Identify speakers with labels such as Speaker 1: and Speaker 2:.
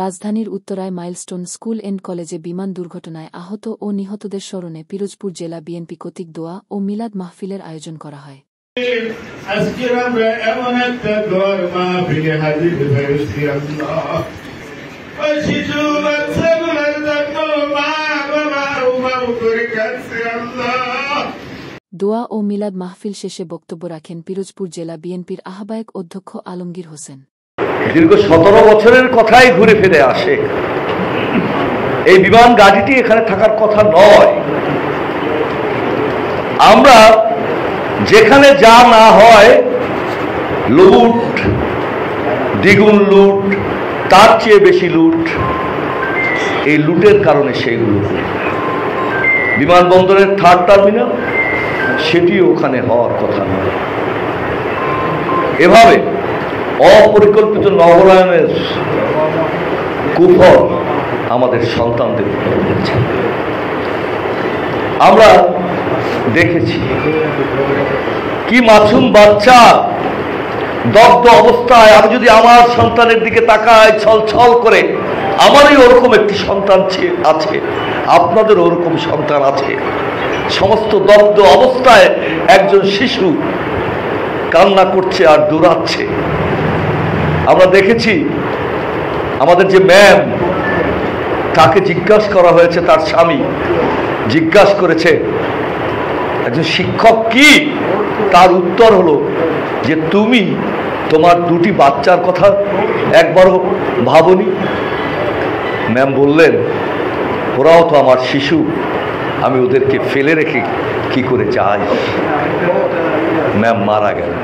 Speaker 1: রাজধানীর উত্তরায় milestone school and কলেজে বিমান দুর্ঘটনায় আহত ও নিহতদের স্মরণে পিরোজপুর জেলা বিএনপি কর্তৃক দোয়া ও মিলাদ মাহফিলের আয়োজন করা হয়। দোয়া ও মিলাদ মাহফিল শেষে বক্তব্য রাখেন পিরোজপুর জেলা বিএনপির আহ্বায়ক অধ্যক্ষ আলমগীর হোসেন।
Speaker 2: দীর্ঘ 17 বছরের কথাই ঘুরে ফিরে আসে। এই বিমান গাড়িটি এখানে থাকার কথা নয়। আমরা যেখানে যা না হয়, লুট, দ্বিগুণ লুট, তার চেয়ে বেশি লুট, এই লুটের কারণে সেগুলো বিমানবন্দরের 3rd টার্মিনাল সেটি ওখানে হওয়ার কথা নয়। এভাবে অপরিকল্পিত নগরায়নের কুফল আমাদের সন্তানদের হচ্ছে। আমরা দেখেছি কি মাসুম বাচ্চা দগ্ধ অবস্থায়। আমি যদি আমার সন্তানের দিকে তাকাই ছল ছল করে, আমারই ওরকম একটি সন্তান আছে, আপনাদের ওরকম সন্তান আছে। সমস্ত দগ্ধ অবস্থায় একজন শিশু কান্না করছে আর দৌড়াচ্ছে। আমরা দেখেছি আমাদের যে ম্যাম, তাকে জিজ্ঞাসা করা হয়েছে, তার স্বামী জিজ্ঞাসা করেছে একজন শিক্ষক কি, তার উত্তর হলো যে তুমি তোমার 2টি বাচ্চার কথা একবারও ভাবনি? ম্যাম বললেন ওরাও তো আমার শিশু, আমি ওদেরকে ফেলে রেখে কি করে যাই? ম্যাম মারা গেলেন।